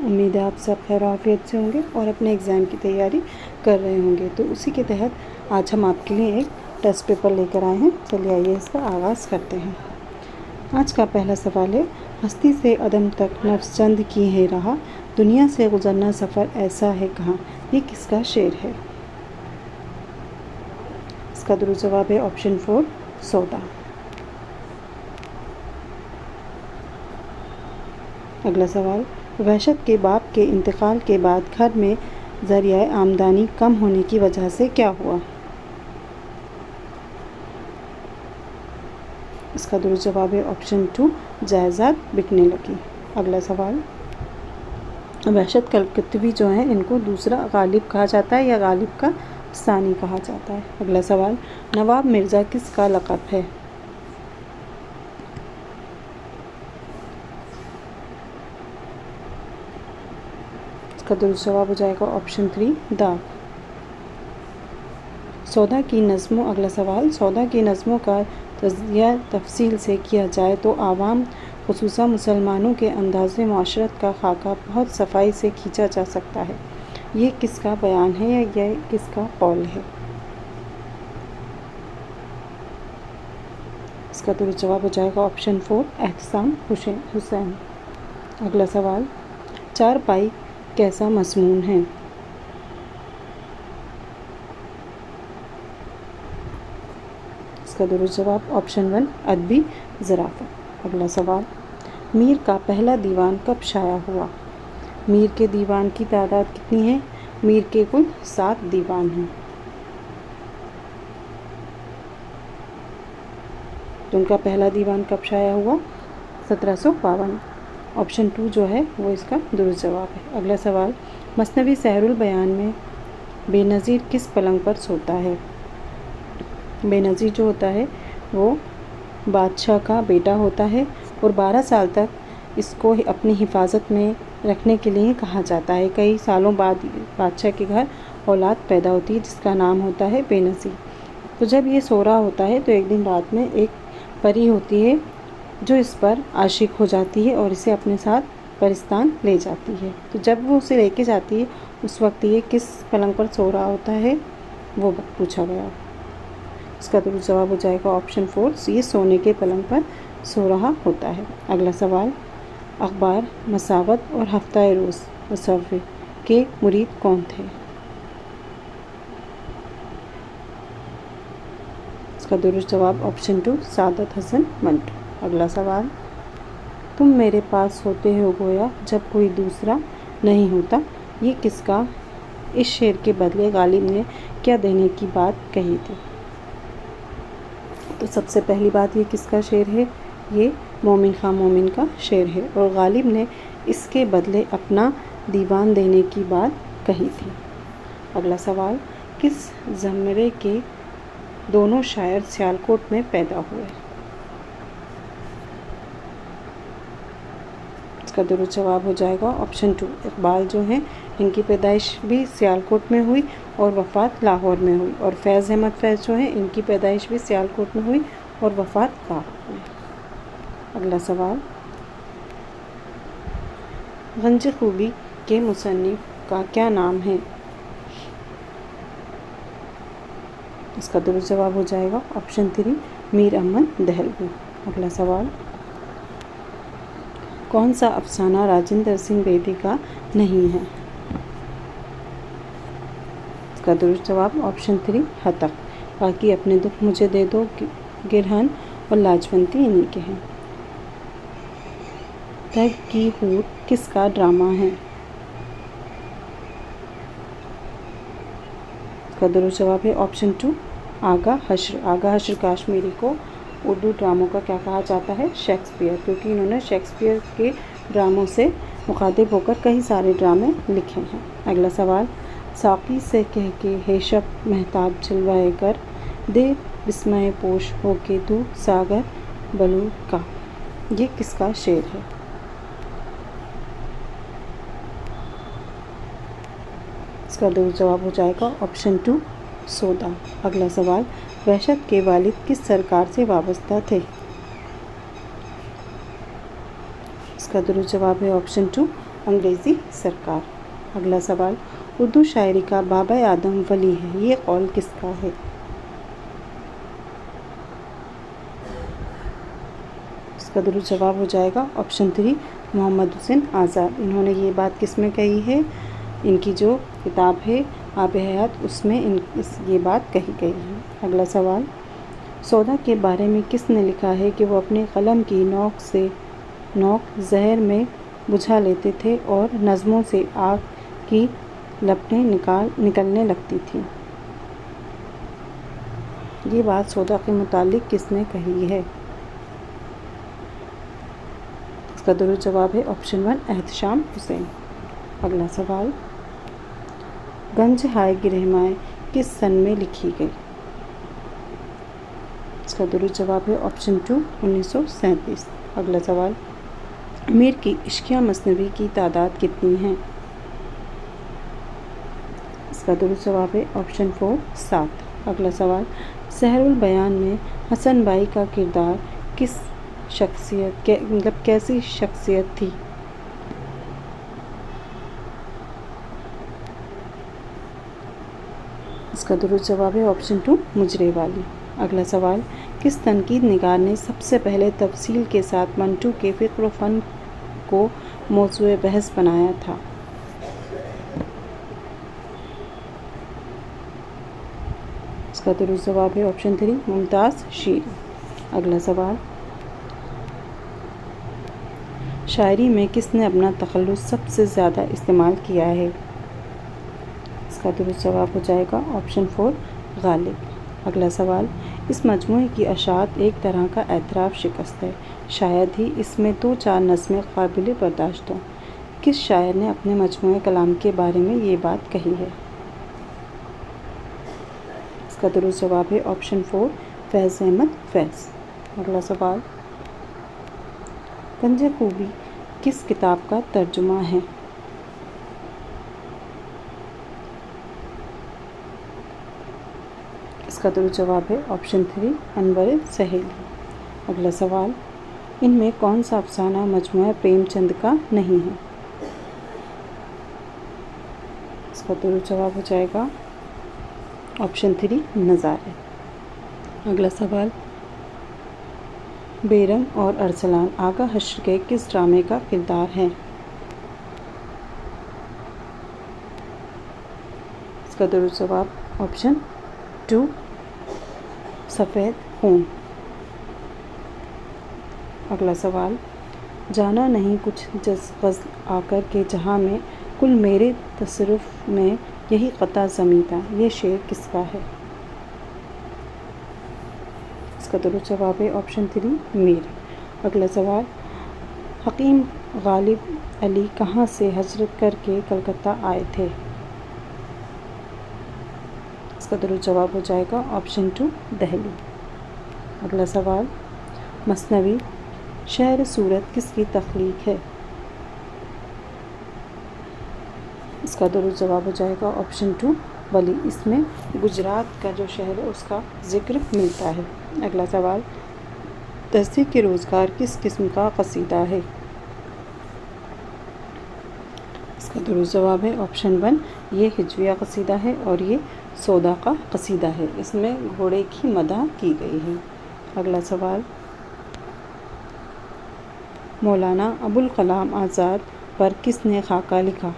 امید ہے آپ سب خیر عافیت سے ہوں گے اور اپنے ایگزام کی تیاری کر رہے ہوں گے۔ تو اسی کے تحت آج ہم آپ کے لیے ایک ٹیسٹ پیپر لے کر آئے ہیں۔ چلیے آئیے اس کا آغاز کرتے ہیں۔ آج کا پہلا سوال ہے، ہستی سے عدم تک نفس چند کی ہے رہا، دنیا سے گزرنا سفر ایسا ہے کہاں، یہ کس کا شعر ہے؟ اس کا درست جواب ہے آپشن 4 سودا۔ اگلا سوال، وحشت کے باپ کے انتقال کے بعد گھر میں ذریعہ آمدنی کم ہونے کی وجہ سے کیا ہوا؟ اس کا درست جواب ہے آپشن 2 جائیداد بکنے لگی۔ اگلا سوال، وحشت کلکتوی جو ہیں ان کو دوسرا غالب کہا جاتا ہے یا غالب کا ثانی کہا جاتا ہے؟ اگلا سوال، نواب مرزا کس کا لقب ہے؟ اس کا درست جواب ہو جائے گا آپشن 3 داغ۔ سودا کی نظموں، اگلا سوال، سودا کی نظموں کا تجزیہ تفصیل سے کیا جائے تو عوام خصوصاً مسلمانوں کے انداز معاشرت کا خاکہ بہت صفائی سے کھینچا جا سکتا ہے۔ یہ کس کا بیان ہے یا یہ کس کا قول ہے؟ اس کا درست جواب ہو جائے گا آپشن 4 احسان حسین۔ اگلا سوال، چارپائی کیسا مضمون ہے؟ اس کا درست جواب آپشن 1 ادبی ظرافت۔ اگلا سوال، میر کا پہلا دیوان کب شائع ہوا؟ میر کے دیوان کی تعداد کتنی ہے؟ میر کے کل 7 دیوان ہیں۔ تو ان کا پہلا دیوان کب شائع ہوا؟ 1752۔ آپشن 2 جو ہے وہ اس کا درست جواب ہے۔ اگلا سوال، مثنوی سحر البیان میں بے نظیر کس پلنگ پر سوتا ہے؟ بے نظیر جو ہوتا ہے وہ بادشاہ کا بیٹا ہوتا ہے اور 12 سال تک اس کو اپنی حفاظت میں رکھنے کے لیے کہا جاتا ہے۔ کئی سالوں بعد بادشاہ کے گھر اولاد پیدا ہوتی ہے جس کا نام ہوتا ہے بے نظیر۔ تو جب یہ سو رہا ہوتا ہے تو ایک دن رات میں ایک پری ہوتی ہے جو اس پر عاشق ہو جاتی ہے اور اسے اپنے ساتھ پرستان لے جاتی ہے۔ تو جب وہ اسے لے کے جاتی ہے اس وقت یہ کس پلنگ پر سو رہا ہوتا ہے وہ پوچھا گیا۔ اس کا درست جواب ہو جائے گا آپشن 4 یہ سونے کے پلنگ پر سو رہا ہوتا ہے۔ اگلا سوال، اخبار مساوات اور ہفتہ روز مصور کے مرید کون تھے؟ اس کا درست جواب آپشن 2 سعادت حسن منٹو۔ اگلا سوال، تم میرے پاس ہوتے ہو گویا جب کوئی دوسرا نہیں ہوتا، یہ کس کا؟ اس شعر کے بدلے غالب نے کیا دینے کی بات کہی تھی؟ تو سب سے پہلی بات یہ کس کا شعر ہے؟ یہ مومن خان مومن کا شعر ہے اور غالب نے اس کے بدلے اپنا دیوان دینے کی بات کہی تھی۔ اگلا سوال، کس زمرے کے دونوں شاعر سیالکوٹ میں پیدا ہوئے؟ اس کا درست جواب ہو جائے گا آپشن 2 اقبال جو ہیں ان کی پیدائش بھی سیالکوٹ میں ہوئی اور وفات لاہور میں ہوئی، اور فیض احمد فیض جو ہیں ان کی پیدائش بھی سیالکوٹ میں ہوئی اور وفات لاہور میں۔ اگلا سوال، گنج خوبی کے مصنف کا کیا نام ہے؟ اس کا درست جواب ہو جائے گا آپشن 3 میر احمد دہلوی۔ اگلا سوال، کون سا افسانہ راجندر سنگھ بیدی کا نہیں ہے؟ اس کا درست جواب آپشن 3 ہتک، باقی اپنے دکھ مجھے دے دو، گرہن اور لاجونتی انہی کے ہیں۔ تگ کی ہور کس کا ڈرامہ ہے؟ اس کا درست جواب ہے آپشن 2 آغا حشر۔ آغا حشر کاشمیری کو اردو ڈراموں کا کیا کہا جاتا ہے؟ شیکسپیئر، کیونکہ انہوں نے شیکسپیئر کے ڈراموں سے مخاطب ہو کر کئی سارے ڈرامے لکھے ہیں۔ اگلا سوال، ساقی سے کہہ کے ہے شب مہتاب جلوہ کر، دے بسمہ پوش ہو کے تو ساغر بلور کا، یہ کس کا شعر ہے؟ اس کا درست جواب ہو جائے گا آپشن 2 سودا۔ اگلا سوال، وحشت کے والد کس سرکار سے وابستہ تھے؟ اس کا درست جواب ہے آپشن 2 انگریزی سرکار۔ اگلا سوال، اردو شاعری کا بابا آدم ولی ہے، یہ قول کس کا ہے؟ اس کا درست جواب ہو جائے گا آپشن 3 محمد حسین آزاد۔ انہوں نے یہ بات کس میں کہی ہے؟ ان کی جو کتاب ہے آب حیات، اس میں یہ بات کہی گئی ہے۔ اگلا سوال، سودا کے بارے میں کس نے لکھا ہے کہ وہ اپنے قلم کی نوک زہر میں بجھا لیتے تھے اور نظموں سے آگ کی لپٹیں نکلنے لگتی تھیں؟ یہ بات سودا کے متعلق کس نے کہی ہے؟ اس کا درست جواب ہے آپشن 1 احتشام حسین۔ اگلا سوال، گنج ہائے گرہمائے کس سن میں لکھی گئی؟ اس کا درست جواب ہے آپشن 2 1937۔ اگلا سوال، میر کی عشقیہ مثنوی کی تعداد کتنی ہے؟ اس کا درست جواب ہے آپشن 4 7۔ اگلا سوال، سحر البیان میں حسن بائی کا کردار کیسی شخصیت تھی؟ اس کا درست جواب ہے آپشن 2 مجرے والی۔ اگلا سوال، کس تنقید نگار نے سب سے پہلے تفصیل کے ساتھ منٹو کے فکر و فن کو موضوع بحث بنایا تھا؟ اس کا درست جواب ہے آپشن 3 ممتاز شیری۔ اگلا سوال، شاعری میں کس نے اپنا تخلص سب سے زیادہ استعمال کیا ہے؟ اس کا درست جواب ہو جائے گا آپشن 4 غالب۔ اگلا سوال، اس مجموعے کی اشاعت ایک طرح کا اعتراف شکست ہے، شاید ہی اس میں 2-4 نظمیں قابل برداشت ہوں۔ کس شاعر نے اپنے مجموعہ کلام کے بارے میں یہ بات کہی ہے؟ اس کا درست جواب ہے آپشن 4 فیض احمد فیض۔ اگلا سوال، کنج خوبی کس کتاب کا ترجمہ ہے؟ اس کا درست جواب ہے آپشن 3 انور سہیلی۔ اگلا سوال، ان میں کون سا افسانہ مجموعہ پریم چند کا نہیں ہے؟ اس کا درست جواب ہو جائے گا آپشن 3 نظارے۔ اگلا سوال، بے رنگ اور ارسلان آغا حشر کے کس ڈرامے کا کردار ہے؟ اس کا درست جواب آپشن 2 سفید خون۔ اگلا سوال، جانا نہیں کچھ جز غزل آ کر کے جہاں میں، کل میرے تصرف میں یہی قطع زمیں تھا، یہ شعر کس کا ہے؟ اس کا درست جواب ہے آپشن 3 میر۔ اگلا سوال، حکیم غالب علی کہاں سے ہجرت کر کے کلکتہ آئے تھے؟ اس کا درست جواب ہو جائے گا آپشن 2 دہلی۔ اگلا سوال، مثنوی شعر صورت کس کی تخلیق ہے؟ اس کا درست جواب ہو جائے گا آپشن 2 ولی۔ اس میں گجرات کا جو شہر ہے اس کا ذکر ملتا ہے۔ اگلا سوال، دستے کے روزگار کس قسم کا قصیدہ ہے؟ اس کا درست جواب ہے آپشن 1 یہ ہجویہ قصیدہ ہے اور یہ سودا کا قصیدہ ہے، اس میں گھوڑے کی مدح کی گئی ہے۔ اگلا سوال، مولانا ابوالکلام آزاد پر کس نے خاکہ لکھا؟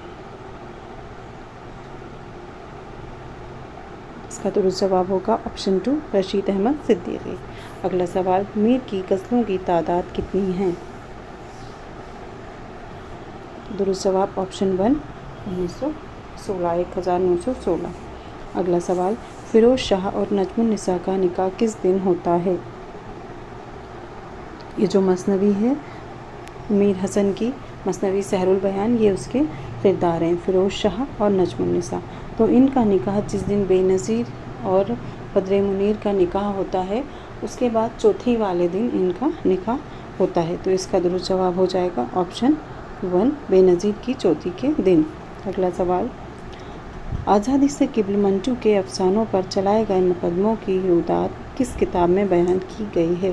اس کا درست جواب ہوگا آپشن 2 رشید احمد صدیقی۔ اگلا سوال، میر کی غزلوں کی تعداد کتنی ہے؟ درست جواب آپشن 1 1916۔ اگلا سوال، فیروز شاہ اور نجم النساء کا نکاح کس دن ہوتا ہے؟ یہ جو مثنوی ہے میر حسن کی مثنوی سحر البیان، یہ اس کے کردار ہیں فیروز شاہ اور نجم النساء۔ تو ان کا نکاح جس دن بے نظیر اور بدر منیر کا نکاح ہوتا ہے، اس کے بعد چوتھی والے دن ان کا نکاح ہوتا ہے۔ تو اس کا درست جواب ہو جائے گا آپشن 1 بے نظیر کی چوتھی کے دن۔ اگلا سوال، آزادی سے قبل منٹو کے افسانوں پر چلائے گئے مقدموں کی رویداد کس کتاب میں بیان کی گئی ہے؟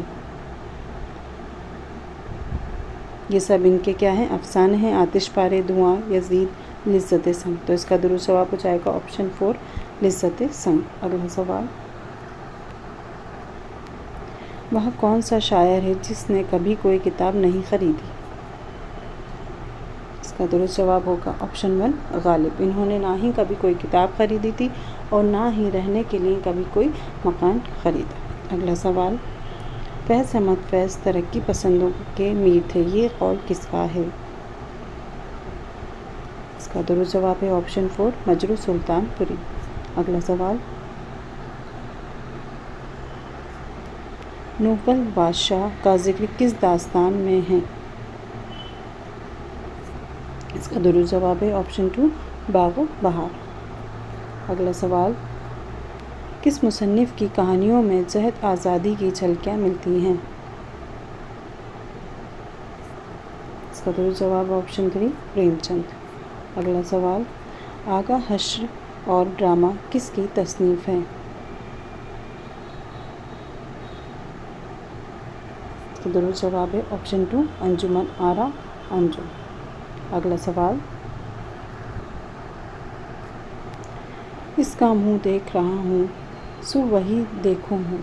یہ سب ان کے کیا ہیں؟ افسانے ہیں۔ آتش پارے، دھواں، یزید، لذت سنگ۔ تو اس کا درست جواب ہو جائے گا آپشن 4 لذت سنگ۔ اگلا سوال، وہ کون سا شاعر ہے جس نے کبھی کوئی کتاب نہیں خریدی؟ اس کا درست جواب ہوگا آپشن 1 غالب۔ انہوں نے نہ ہی کبھی کوئی کتاب خریدی تھی اور نہ ہی رہنے کے لیے کبھی کوئی مکان خریدا۔ اگلا سوال، فیض احمد فیض ترقی پسندوں کے میر تھے، یہ قول کس کا ہے؟ اس کا درست جواب ہے آپشن 4 مجروح سلطان پوری۔ اگلا سوال، نوبل بادشاہ کا ذکر کس داستان میں ہے؟ اس کا درست جواب ہے آپشن 2 باغ و بہار۔ اگلا سوال، کس مصنف کی کہانیوں میں جہد آزادی کی جھلکیاں ملتی ہیں؟ اس کا درست جواب آپشن 3 پریم چند۔ اگلا سوال، آغا حشر اور ڈرامہ کس کی تصنیف ہے؟ اس کا درست جواب ہے آپشن 2 انجمن آرا انجم۔ اگلا سوال، اس کا منہ دیکھ رہا ہوں سو وہی دیکھوں ہوں،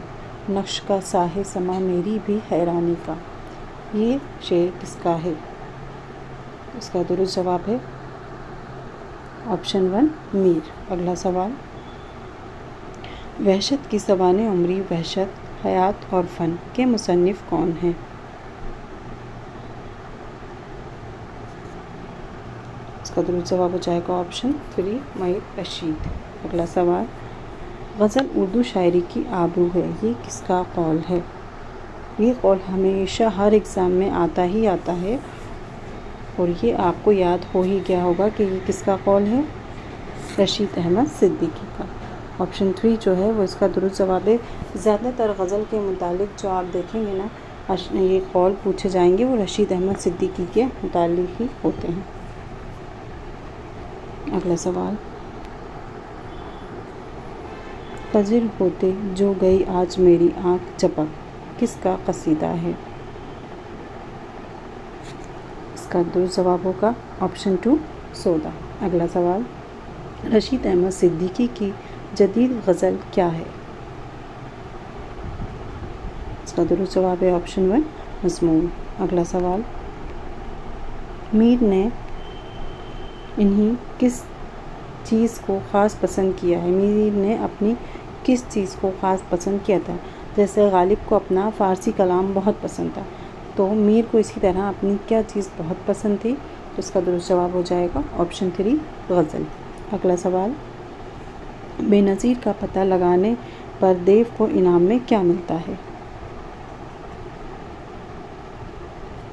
نقش کا ساہے سما میری بھی حیرانی کا، یہ شعر کس کا ہے؟ اس کا درست جواب ہے آپشن 1 میر۔ اگلا سوال، وحشت کی سوانح عمری، وحشت، حیات اور فن کے مصنف کون ہیں؟ اس کا درست جواب ہو جائے گا آپشن 3 معید رشید۔ اگلا سوال، غزل اردو شاعری کی آبرو ہے، یہ کس کا قول ہے؟ یہ قول ہمیشہ ہر ایگزام میں آتا ہی آتا ہے اور یہ آپ کو یاد ہو ہی گیا ہوگا کہ یہ کس کا قول ہے؟ رشید احمد صدیقی کا۔ آپشن 3 جو ہے وہ اس کا درست جواب ہے۔ زیادہ تر غزل کے متعلق جو آپ دیکھیں گے نا یہ قول پوچھے جائیں گے وہ رشید احمد صدیقی کے متعلق ہی ہوتے ہیں۔ اگلا سوال، فجر ہوتے جو گئی آج میری آنکھ جھپک کس کا قصیدہ ہے؟ اس کا درست جواب ہوگا آپشن 2 سودا۔ اگلا سوال، رشید احمد صدیقی کی جدید غزل کیا ہے؟ اس کا درست جواب ہے آپشن 1 مضمون۔ اگلا سوال، میر نے انہی کس چیز کو خاص پسند کیا ہے؟ میر نے اپنی کس چیز کو خاص پسند کیا تھا؟ جیسے غالب کو اپنا فارسی کلام بہت پسند تھا، تو میر کو اسی طرح اپنی کیا چیز بہت پسند تھی؟ تو اس کا درست جواب ہو جائے گا آپشن 3 غزل۔ اگلا سوال، بے نظیر کا پتہ لگانے پر دیو کو انعام میں کیا ملتا ہے؟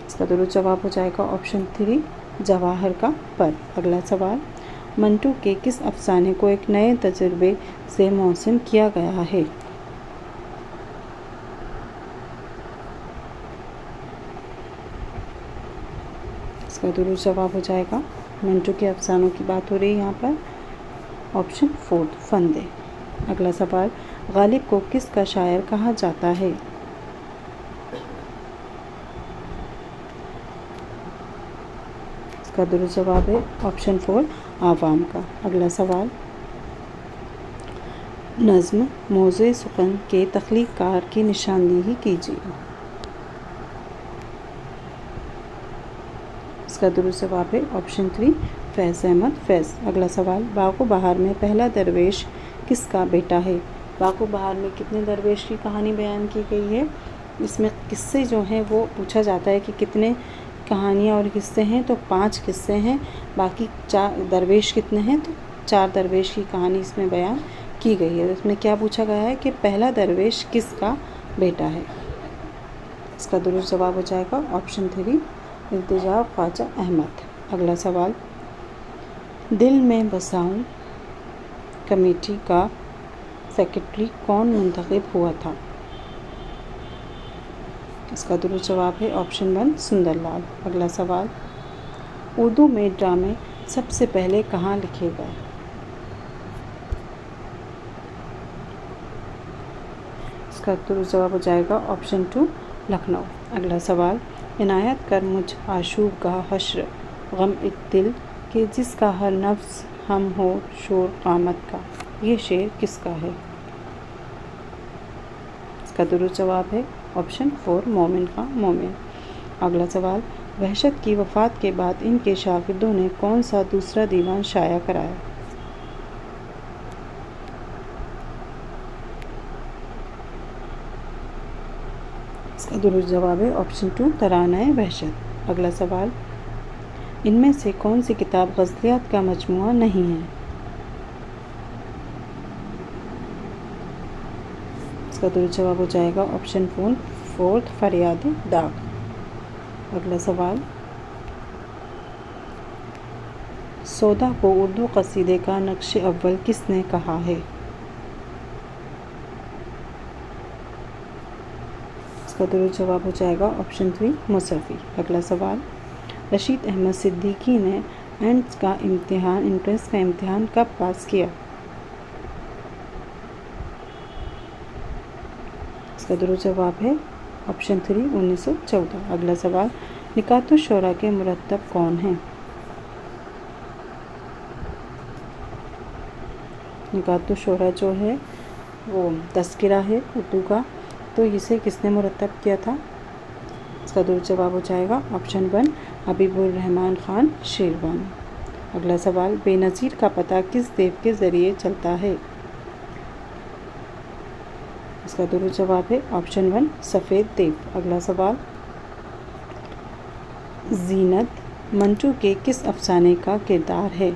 اس کا درست جواب ہو جائے گا آپشن 3 جواہر کا پر۔ اگلا سوال، منٹو کے کس افسانے کو ایک نئے تجربے سے موسوم کیا گیا ہے؟ اس کا درست جواب ہو جائے گا، منٹو کے افسانوں کی بات ہو رہی ہے یہاں پر، آپشن 4 فندے۔ اگلا سوال، غالب کو کس کا شاعر کہا جاتا ہے؟ اس کا درست جواب ہے آپشن 4 عوام کا۔ اگلا سوال، نظم موضوع سخن کے تخلیق کار کی نشاندہی کیجیے۔ اس کا درست جواب ہے آپشن 3 فیض احمد فیض۔ اگلا سوال، باغ و بہار میں پہلا درویش کس کا بیٹا ہے؟ باغ و بہار میں کتنے درویش کی کہانی بیان کی گئی ہے؟ اس میں قصے جو ہیں وہ پوچھا جاتا ہے کہ کتنے کہانیاں اور قصے ہیں، تو 5 قصے ہیں، باقی 4 درویش کتنے ہیں؟ تو 4 درویش کی کہانی اس میں بیان کی گئی ہے۔ اس میں کیا پوچھا گیا ہے کہ پہلا درویش کس کا بیٹا ہے؟ اس کا درست جواب ہو جائے گا آپشن 3 ارتجا خواجہ احمد۔ اگلا سوال، دل میں بساؤں کمیٹی کا سیکرٹری کون منتخب ہوا تھا؟ اس کا درست جواب ہے آپشن 1 سندر لال۔ اگلا سوال، اردو میں ڈرامے سب سے پہلے کہاں لکھے گئے؟ اس کا درست جواب ہو جائے گا آپشن 2 لکھنؤ۔ اگلا سوال، عنایت کر مجھ آشوب کا حشر غم ایک دل کہ جس کا ہر نفس ہم ہو شور قامت کا. یہ شعر کس کا ہے؟ اس کا درست جواب ہے آپشن 4 مومن خان مومن. اگلا سوال، وحشت کی وفات کے بعد ان کے شاگردوں نے کون سا دوسرا دیوان شائع کرایا؟ اس کا درست جواب ہے آپشن 2 ترانۂ وحشت. اگلا سوال، ان میں سے کون سی کتاب غزلیات کا مجموعہ نہیں ہے؟ اس کا درست جواب ہو جائے گا آپشن 4 فریاد داغ. اگلا سوال، سودا کو اردو قصیدے کا نقش اول کس نے کہا ہے؟ اس کا درست جواب ہو جائے گا آپشن 3 موسوی. اگلا سوال، رشید احمد صدیقی نے انٹرنس کا امتحان کب پاس کیا؟ اس کا درست جواب ہے آپشن 3 1914. اگلا سوال، نکات الشعراء کے مرتب کون ہیں؟ نکات الشعراء جو ہے وہ تذکرہ ہے اردو کا، تو اسے کس نے مرتب کیا تھا؟ اس کا درست جواب ہو جائے گا آپشن 1 حبیب الرحمن خان شیروانی. اگلا سوال، بے نظیر کا پتہ کس دیو کے ذریعے چلتا ہے؟ اس کا درست جواب ہے آپشن 1 سفید دیو. اگلا سوال، زینت منٹو کے کس افسانے کا کردار ہے؟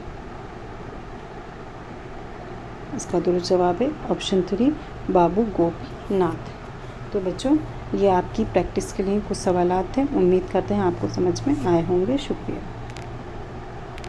اس کا درست جواب ہے آپشن 3 بابو گوپی ناتھ. تو بچوں، یہ آپ کی پریکٹس کے لیے کچھ سوالات تھے. امید کرتے ہیں آپ کو سمجھ میں آئے ہوں گے. شکریہ.